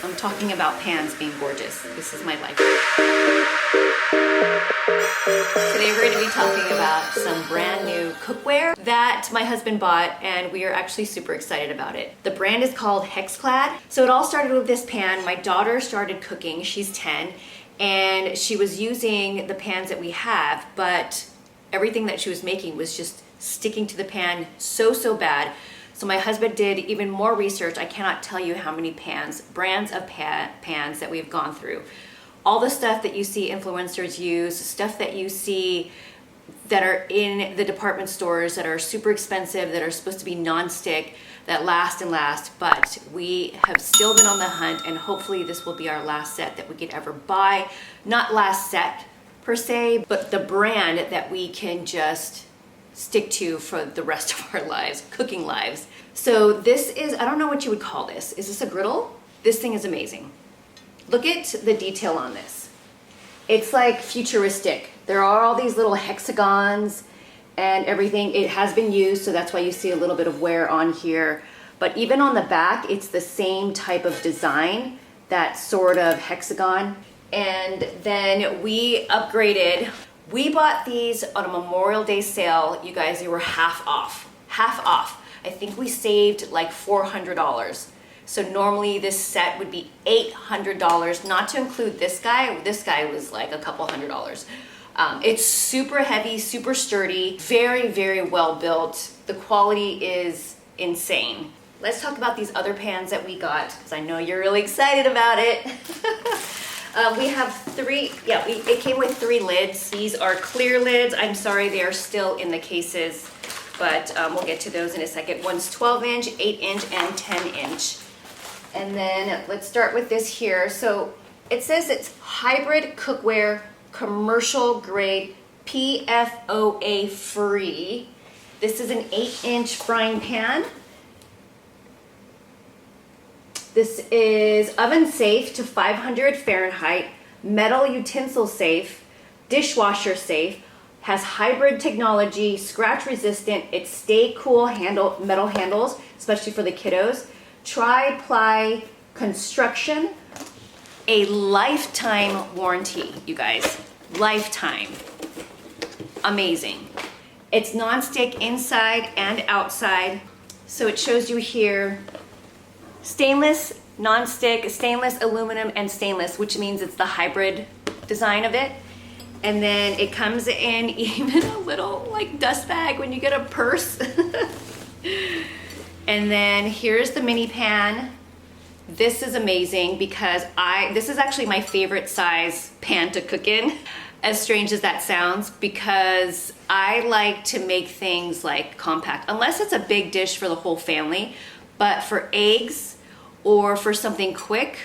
I'm talking about pans being gorgeous. This is my life. Today we're going to be talking about some brand new cookware that my husband bought, and we are actually super excited about it. The brand is called Hexclad. So it all started with this pan. My daughter started cooking, she's 10, and she was using the pans that we have, but everything that she was making was just sticking to the pan so bad. So my husband did even more research. I cannot tell you how many brands of pans that we've gone through. All the stuff that you see influencers use, stuff that you see that are in the department stores that are super expensive, that are supposed to be non-stick, that last and last, but we have still been on the hunt, and hopefully this will be our last set that we could ever buy. Not last set per se, but the brand that we can just stick to for the rest of our lives, cooking lives. So this is, I don't know what you would call this. Is this a griddle? This thing is amazing. Look at the detail on this. It's like futuristic. There are all these little hexagons and everything. It has been used, so that's why you see a little bit of wear on here. But even on the back, it's the same type of design, that sort of hexagon. And then we upgraded. We bought these on a Memorial Day sale. You guys, they were half off. Half off. I think we saved like $400. So normally this set would be $800, not to include this guy. This guy was like a couple $100. It's super heavy, super sturdy, very well built. The quality is insane. Let's talk about these other pans that we got, because I know you're really excited about it. We have three, it came with 3 lids. These are clear lids. I'm sorry, they are still in the cases, but we'll get to those in a second. One's 12-inch, 8-inch, and 10-inch. And then let's start with this here. So it says it's hybrid cookware, commercial grade, PFOA free. This is an 8-inch frying pan. This is oven safe to 500 Fahrenheit, metal utensil safe, dishwasher safe, has hybrid technology, scratch resistant, it's stay cool metal handles, especially for the kiddos. Tri-ply construction, a lifetime warranty, you guys, lifetime. Amazing. It's non-stick inside and outside. So it shows you here stainless, non-stick, stainless, aluminum, and stainless, which means it's the hybrid design of it. And then it comes in even a little like dust bag when you get a purse. And then here's the mini pan. This is amazing because this is actually my favorite size pan to cook in, as strange as that sounds, because I like to make things like compact, unless it's a big dish for the whole family. But for eggs or for something quick,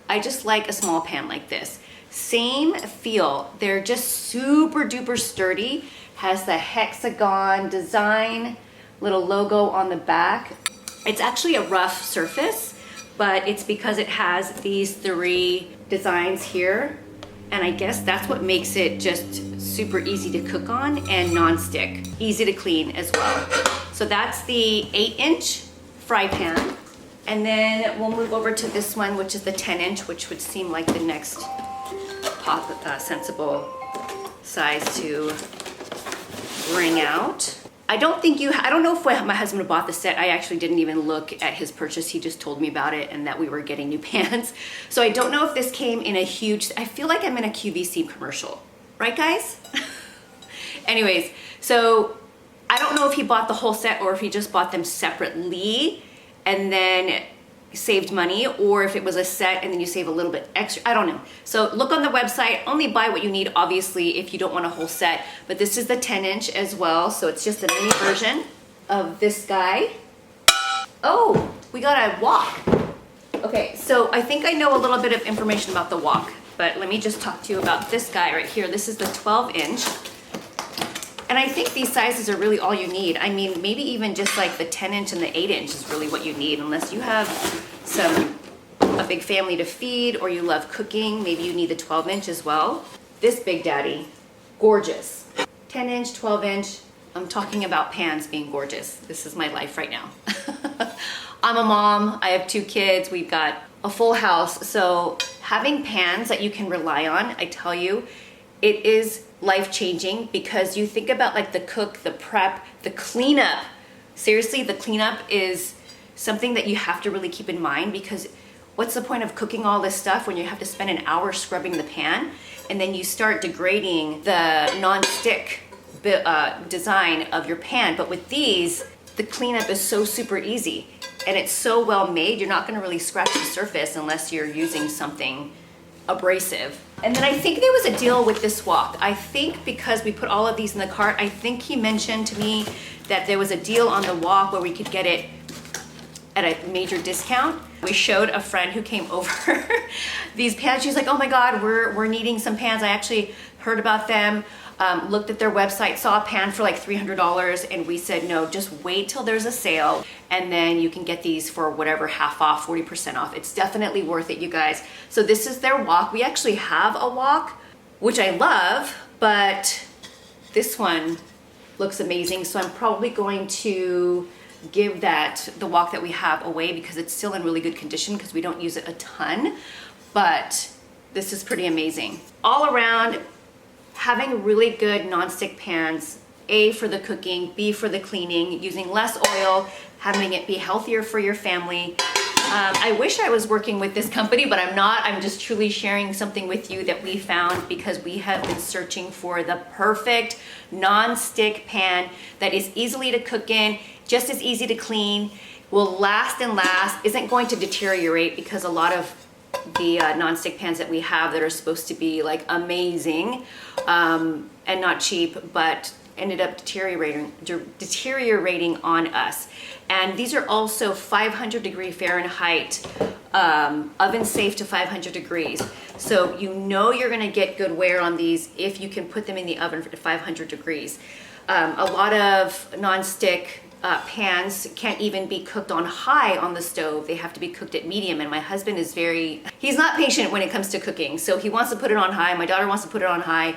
I just like a small pan like this. Same feel. They're just super duper sturdy. Has the hexagon design, little logo on the back. It's actually a rough surface, but it's because it has these 3 designs here. And I guess that's what makes it just super easy to cook on and non-stick. Easy to clean as well. So that's the 8-inch fry pan. And then we'll move over to this one, which is the 10-inch, which would seem like the next sensible size to bring out. I don't know if my husband bought the set. I actually didn't even look at his purchase. He just told me about it and that we were getting new pans. So I don't know if this came in a huge, I feel like I'm in a QVC commercial. Right, guys? Anyways, so I don't know if he bought the whole set or if he just bought them separately and then saved money, or if it was a set and then you save a little bit extra. I don't know. So look on the website. Only buy what you need, obviously, if you don't want a whole set. But this is the 10-inch as well, so it's just a mini version of this guy. Oh, we got a wok. Okay, so I think I know a little bit of information about the wok, but let me just talk to you about this guy right here. This is the 12-inch. And I think these sizes are really all you need. I mean, maybe even just like the 10-inch and the 8-inch is really what you need, unless you have a big family to feed or you love cooking. Maybe you need the 12-inch as well. This big daddy, gorgeous. 10-inch, 12-inch. I'm talking about pans being gorgeous. This is my life right now. I'm a mom. I have 2 kids. We've got a full house. So having pans that you can rely on, I tell you, it is life-changing, because you think about like the cook, the prep, the cleanup. Seriously, the cleanup is something that you have to really keep in mind, because what's the point of cooking all this stuff when you have to spend an hour scrubbing the pan, and then you start degrading the non-stick design of your pan. But with these, the cleanup is so super easy, and it's so well made, you're not gonna really scratch the surface unless you're using something abrasive. And then I think there was a deal with this wok. I think because we put all of these in the cart, I think he mentioned to me that there was a deal on the wok where we could get it at a major discount. We showed a friend who came over these pans. She's like, oh my God, we're needing some pans. I actually heard about them, looked at their website, saw a pan for like $300, and we said, no, just wait till there's a sale, and then you can get these for whatever, half off, 40% off. It's definitely worth it, you guys. So this is their wok. We actually have a wok, which I love, but this one looks amazing. So I'm probably going to give the wok that we have away, because it's still in really good condition, because we don't use it a ton. But this is pretty amazing. All around, having really good non-stick pans, A, for the cooking, B, for the cleaning, using less oil, having it be healthier for your family. I wish I was working with this company, but I'm not. I'm just truly sharing something with you that we found, because we have been searching for the perfect non-stick pan that is easily to cook in, just as easy to clean, will last and last, isn't going to deteriorate, because a lot of the non-stick pans that we have that are supposed to be like amazing and not cheap, but ended up deteriorating on us. And these are also 500 degree Fahrenheit, oven safe to 500 degrees. So you know you're gonna get good wear on these if you can put them in the oven at 500 degrees. A lot of non-stick pans can't even be cooked on high on the stove. They have to be cooked at medium, and my husband is he's not patient when it comes to cooking, so he wants to put it on high. My daughter wants to put it on high.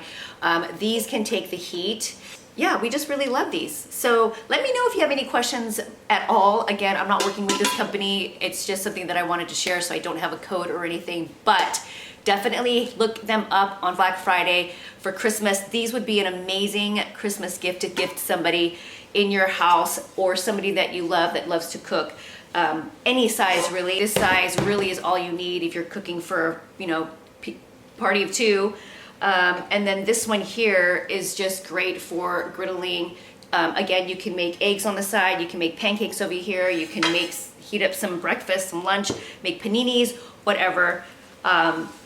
These can take the heat. Yeah, we just really love these. So let me know if you have any questions at all. Again, I'm not working with this company. It's just something that I wanted to share, so I don't have a code or anything, but definitely look them up on Black Friday for Christmas. These would be an amazing Christmas gift to gift somebody in your house, or somebody that you love that loves to cook. Any size really. This size really is all you need if you're cooking for, party of two. And then this one here is just great for griddling. Again, you can make eggs on the side, you can make pancakes over here, you can heat up some breakfast, some lunch, make paninis, whatever.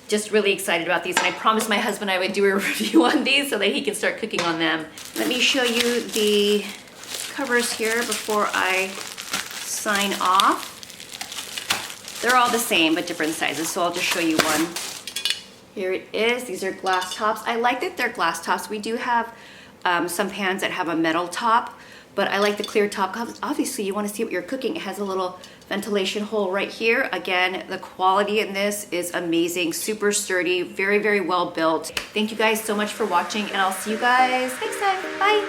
Just really excited about these, and I promised my husband I would do a review on these so that he can start cooking on them. Let me show you the covers here before I sign off. They're all the same but different sizes, so I'll just show you one. Here it is. These are glass tops. I like that they're glass tops. We do have some pans that have a metal top, but I like the clear top. Obviously, you want to see what you're cooking. It has a little ventilation hole right here. Again, the quality in this is amazing, super sturdy, very, very well built. Thank you guys so much for watching, and I'll see you guys next time. Bye.